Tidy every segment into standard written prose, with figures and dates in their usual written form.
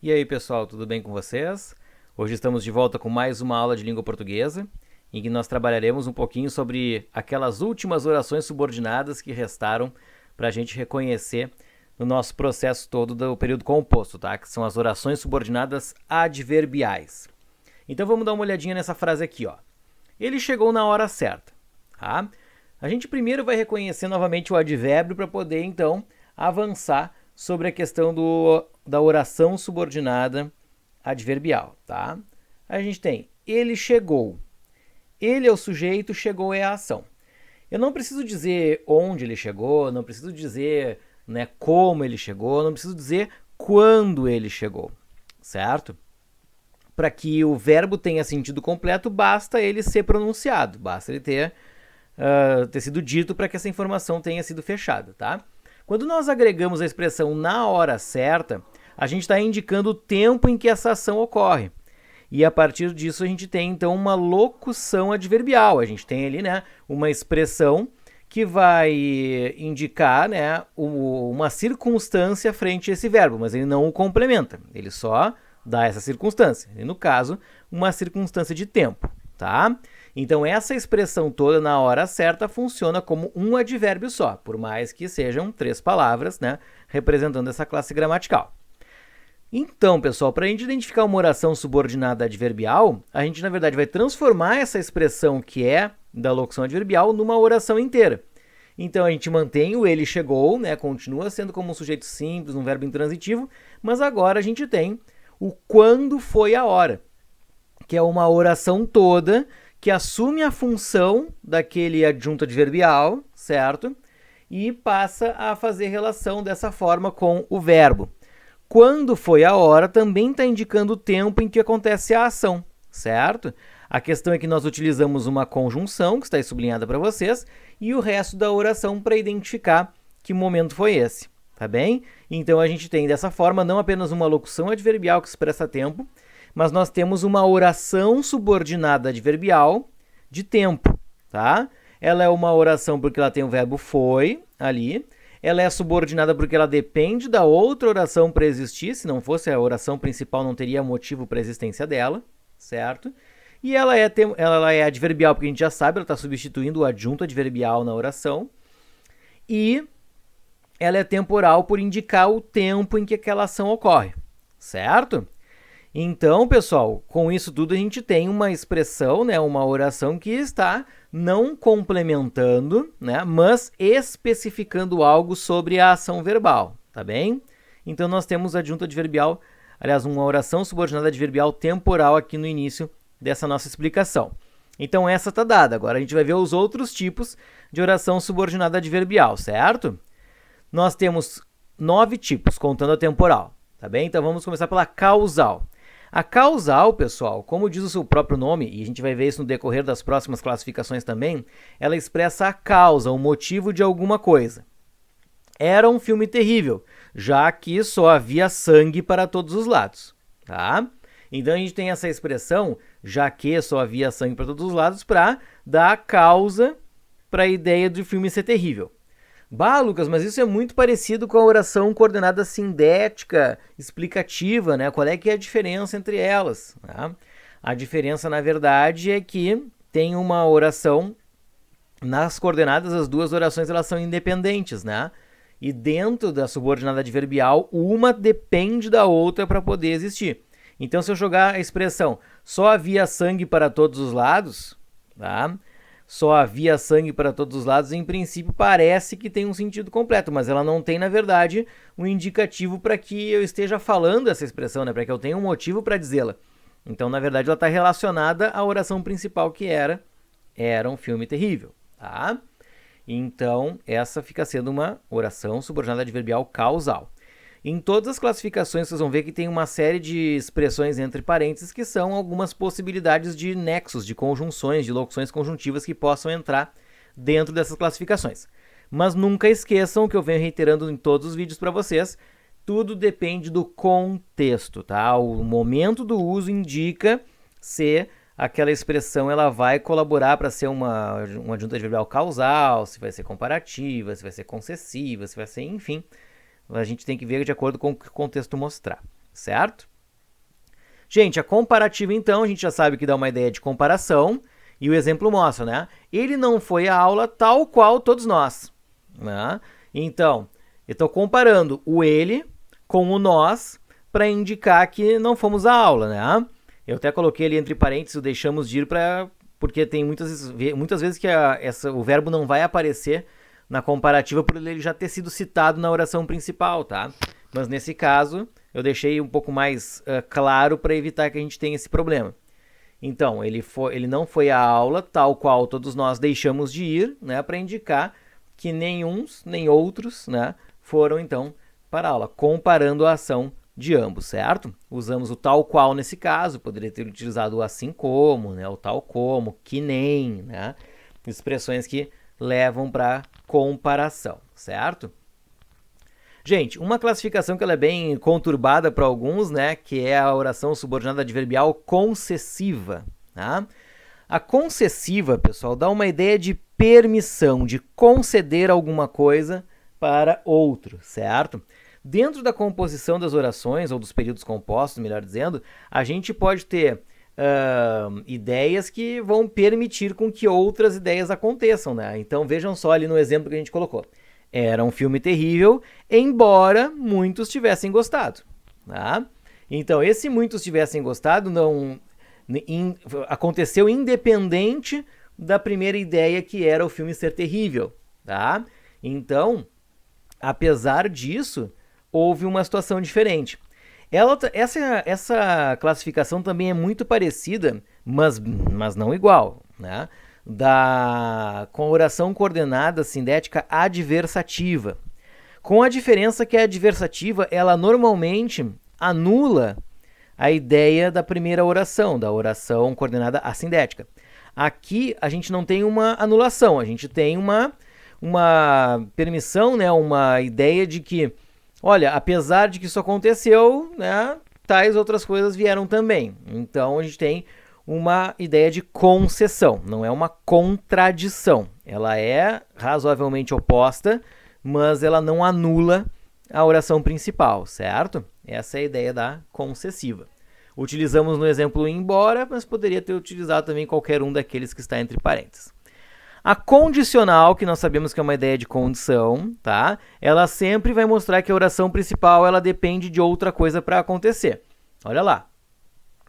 E aí pessoal, tudo bem com vocês? Hoje estamos de volta com mais uma aula de língua portuguesa, em que nós trabalharemos um pouquinho sobre aquelas últimas orações subordinadas que restaram para a gente reconhecer no nosso processo todo do período composto, tá? Que são as orações subordinadas adverbiais. Então vamos dar uma olhadinha nessa frase aqui, ó. Ele chegou na hora certa, tá? A gente primeiro vai reconhecer novamente o advérbio para poder então avançar sobre a questão da oração subordinada adverbial, tá? A gente tem ele chegou. Ele é o sujeito, chegou é a ação. Eu não preciso dizer onde ele chegou, não preciso dizer, né, como ele chegou, não preciso dizer quando ele chegou, certo? Para que o verbo tenha sentido completo, basta ele ser pronunciado, basta ele ter sido dito para que essa informação tenha sido fechada, tá? Quando nós agregamos a expressão na hora certa, a gente está indicando o tempo em que essa ação ocorre. E a partir disso a gente tem então uma locução adverbial. A gente tem ali, né, uma expressão que vai indicar, né, uma circunstância frente a esse verbo, mas ele não o complementa, ele só dá essa circunstância. E no caso, uma circunstância de tempo, tá? Então essa expressão toda na hora certa funciona como um advérbio só, por mais que sejam 3 palavras, né, representando essa classe gramatical. Então, pessoal, para a gente identificar uma oração subordinada adverbial, a gente, na verdade, vai transformar essa expressão que é da locução adverbial numa oração inteira. Então, a gente mantém o ele chegou, né, continua sendo como um sujeito simples, um verbo intransitivo, mas agora a gente tem o quando foi a hora, que é uma oração toda que assume a função daquele adjunto adverbial, certo? E passa a fazer relação dessa forma com o verbo. Quando foi a hora também está indicando o tempo em que acontece a ação, certo? A questão é que nós utilizamos uma conjunção, que está aí sublinhada para vocês, e o resto da oração para identificar que momento foi esse, tá bem? Então, a gente tem dessa forma não apenas uma locução adverbial que expressa tempo, mas nós temos uma oração subordinada adverbial de tempo, tá? Ela é uma oração porque ela tem o verbo foi ali, ela é subordinada porque ela depende da outra oração para existir, se não fosse a oração principal não teria motivo para a existência dela, certo? E ela é adverbial porque a gente já sabe, ela está substituindo o adjunto adverbial na oração, e ela é temporal por indicar o tempo em que aquela ação ocorre, certo? Então, pessoal, com isso tudo a gente tem uma expressão, né, uma oração que está não complementando, né, mas especificando algo sobre a ação verbal, tá bem? Então, nós temos adjunto adverbial, aliás, uma oração subordinada adverbial temporal aqui no início dessa nossa explicação. Então, essa está dada. Agora, a gente vai ver os outros tipos de oração subordinada adverbial, certo? Nós temos 9 tipos, contando a temporal, tá bem? Então, vamos começar pela causal. A causal, pessoal, como diz o seu próprio nome, e a gente vai ver isso no decorrer das próximas classificações também, ela expressa a causa, o motivo de alguma coisa. Era um filme terrível, já que só havia sangue para todos os lados, tá? Então, a gente tem essa expressão, já que só havia sangue para todos os lados, para dar a causa para a ideia do filme ser terrível. Bah, Lucas, mas isso é muito parecido com a oração coordenada sindética, explicativa, né? Qual é que é a diferença entre elas? Tá? A diferença, na verdade, é que tem uma oração, nas coordenadas, as duas orações elas são independentes, né? E dentro da subordinada adverbial, uma depende da outra para poder existir. Então, se eu jogar a expressão só havia sangue para todos os lados, tá? Só havia sangue para todos os lados, em princípio parece que tem um sentido completo, mas ela não tem, na verdade, um indicativo para que eu esteja falando essa expressão, né? Para que eu tenha um motivo para dizê-la. Então, na verdade, ela está relacionada à oração principal que era um filme terrível, tá? Então, essa fica sendo uma oração subordinada adverbial causal. Em todas as classificações, vocês vão ver que tem uma série de expressões entre parênteses que são algumas possibilidades de nexos, de conjunções, de locuções conjuntivas que possam entrar dentro dessas classificações. Mas nunca esqueçam o que eu venho reiterando em todos os vídeos para vocês, tudo depende do contexto, tá? O momento do uso indica se aquela expressão ela vai colaborar para ser uma adjunta adverbial causal, se vai ser comparativa, se vai ser concessiva, se vai ser, enfim... A gente tem que ver de acordo com o que o contexto mostrar, certo? Gente, a comparativa, então, a gente já sabe que dá uma ideia de comparação, e o exemplo mostra, né? Ele não foi à aula tal qual todos nós, né? Então, eu estou comparando o ele com o nós para indicar que não fomos à aula, né? Eu até coloquei ali entre parênteses o deixamos de ir porque tem muitas vezes que o verbo não vai aparecer na comparativa por ele já ter sido citado na oração principal, tá? Mas nesse caso, eu deixei um pouco mais claro para evitar que a gente tenha esse problema. Então, ele não foi à aula, tal qual todos nós deixamos de ir, né? Para indicar que nem uns, nem outros, né? Foram, então, para a aula, comparando a ação de ambos, certo? Usamos o tal qual nesse caso, poderia ter utilizado o assim como, né? O tal como, que nem, né? Expressões que levam para comparação, certo? Gente, uma classificação que ela é bem conturbada para alguns, né? Que é a oração subordinada adverbial concessiva, tá? A concessiva, pessoal, dá uma ideia de permissão, de conceder alguma coisa para outro, certo? Dentro da composição das orações, ou dos períodos compostos, melhor dizendo, a gente pode ter ideias que vão permitir com que outras ideias aconteçam, né? Então vejam só ali no exemplo que a gente colocou. Era um filme terrível, embora muitos tivessem gostado, tá? Então esse muitos tivessem gostado aconteceu independente da primeira ideia que era o filme ser terrível, tá? Então, apesar disso, houve uma situação diferente. Essa classificação também é muito parecida, mas não igual, né? Com a oração coordenada sindética adversativa. Com a diferença que a adversativa, ela normalmente anula a ideia da primeira oração, da oração coordenada assindética. Aqui a gente não tem uma anulação, a gente tem uma permissão, né, uma ideia de que, olha, apesar de que isso aconteceu, né, tais outras coisas vieram também. Então a gente tem uma ideia de concessão, não é uma contradição. Ela é razoavelmente oposta, mas ela não anula a oração principal, certo? Essa é a ideia da concessiva. Utilizamos no exemplo embora, mas poderia ter utilizado também qualquer um daqueles que está entre parênteses. A condicional, que nós sabemos que é uma ideia de condição, tá? Ela sempre vai mostrar que a oração principal ela depende de outra coisa para acontecer. Olha lá.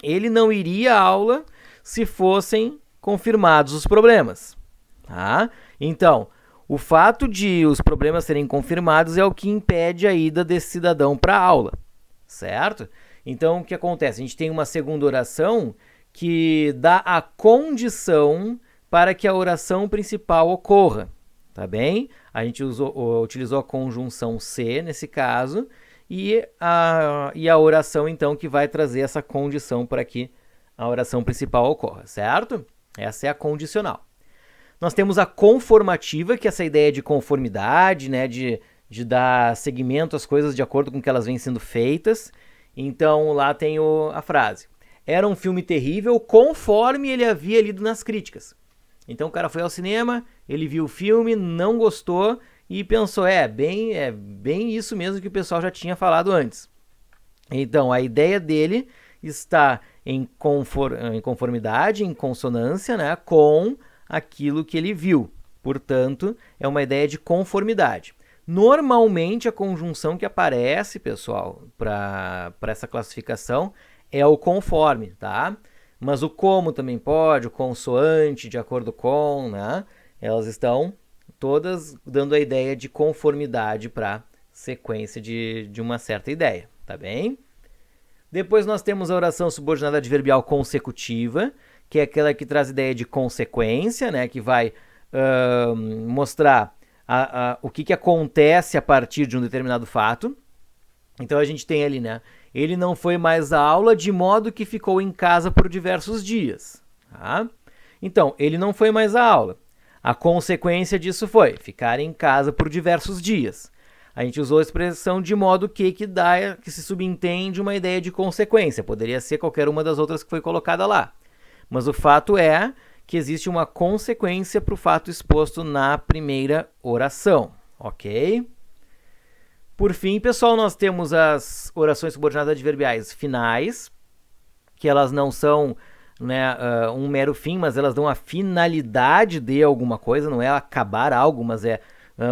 Ele não iria à aula se fossem confirmados os problemas, tá? Então, o fato de os problemas serem confirmados é o que impede a ida desse cidadão para a aula, certo? Então, o que acontece? A gente tem uma segunda oração que dá a condição para que a oração principal ocorra, tá bem? A gente utilizou a conjunção se nesse caso e a oração, então, que vai trazer essa condição para que a oração principal ocorra, certo? Essa é a condicional. Nós temos a conformativa, que é essa ideia de conformidade, né, de dar seguimento às coisas de acordo com que elas vêm sendo feitas. Então, lá tem a frase. Era um filme terrível conforme ele havia lido nas críticas. Então, o cara foi ao cinema, ele viu o filme, não gostou e pensou, é bem isso mesmo que o pessoal já tinha falado antes. Então, a ideia dele está em conformidade, em consonância, né, com aquilo que ele viu. Portanto, é uma ideia de conformidade. Normalmente, a conjunção que aparece, pessoal, para essa classificação é o conforme, tá? Mas o como também pode, o consoante, de acordo com, né? Elas estão todas dando a ideia de conformidade para sequência de uma certa ideia, tá bem? Depois nós temos a oração subordinada adverbial consecutiva, que é aquela que traz a ideia de consequência, né? Que vai mostrar o que acontece a partir de um determinado fato. Então a gente tem ali, né? Ele não foi mais à aula de modo que ficou em casa por diversos dias. Tá? Então, ele não foi mais à aula. A consequência disso foi ficar em casa por diversos dias. A gente usou a expressão de modo que se subentende uma ideia de consequência. Poderia ser qualquer uma das outras que foi colocada lá. Mas o fato é que existe uma consequência para o fato exposto na primeira oração. Ok? Por fim, pessoal, nós temos as orações subordinadas adverbiais finais, que elas não são, né, um mero fim, mas elas dão a finalidade de alguma coisa, não é acabar algo, mas é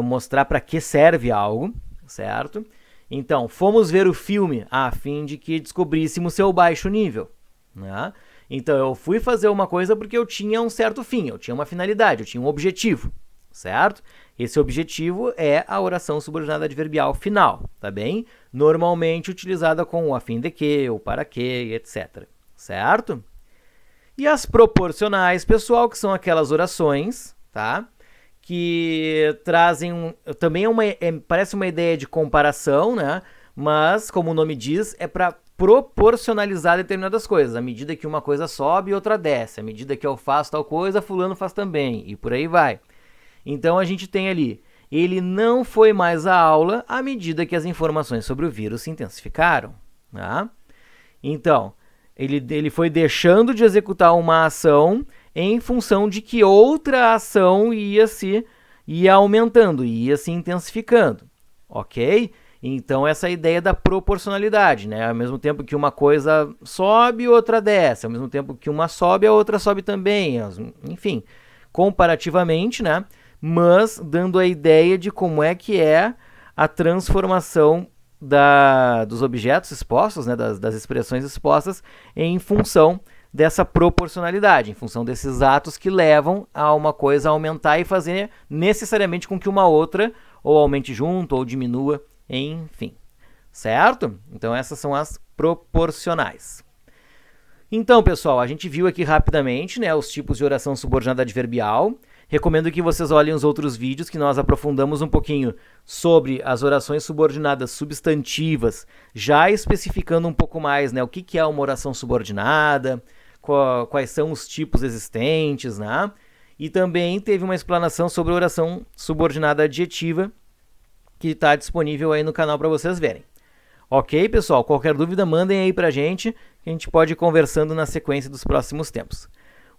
mostrar para que serve algo, certo? Então, fomos ver o filme a fim de que descobríssemos seu baixo nível, né? Então, eu fui fazer uma coisa porque eu tinha um certo fim, eu tinha uma finalidade, eu tinha um objetivo, certo? Esse objetivo é a oração subordinada adverbial final, tá bem? Normalmente utilizada com o a fim de que, o para que, etc, certo? E as proporcionais, pessoal, que são aquelas orações, tá? Que trazem também parece uma ideia de comparação, né? Mas, como o nome diz, é para proporcionalizar determinadas coisas. À medida que uma coisa sobe, outra desce. À medida que eu faço tal coisa, fulano faz também. E por aí vai. Então, a gente tem ali, ele não foi mais à aula à medida que as informações sobre o vírus se intensificaram. Tá? Então, ele foi deixando de executar uma ação em função de que outra ação ia aumentando, ia se intensificando, ok? Então, essa ideia da proporcionalidade, né? Ao mesmo tempo que uma coisa sobe, outra desce. Ao mesmo tempo que uma sobe, a outra sobe também. Enfim, comparativamente, né? Mas dando a ideia de como é que é a transformação dos objetos expostos, né? das expressões expostas, em função dessa proporcionalidade, em função desses atos que levam a uma coisa a aumentar e fazer necessariamente com que uma outra ou aumente junto ou diminua, enfim, certo? Então essas são as proporcionais. Então, pessoal, a gente viu aqui rapidamente, né, os tipos de oração subordinada adverbial. Recomendo que vocês olhem os outros vídeos que nós aprofundamos um pouquinho sobre as orações subordinadas substantivas, já especificando um pouco mais, né, o que é uma oração subordinada, quais são os tipos existentes, né? E também teve uma explanação sobre a oração subordinada adjetiva, que está disponível aí no canal para vocês verem. Ok, pessoal? Qualquer dúvida, mandem aí para a gente, que a gente pode ir conversando na sequência dos próximos tempos.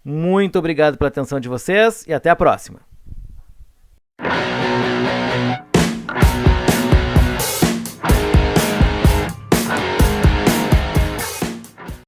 Muito obrigado pela atenção de vocês e até a próxima!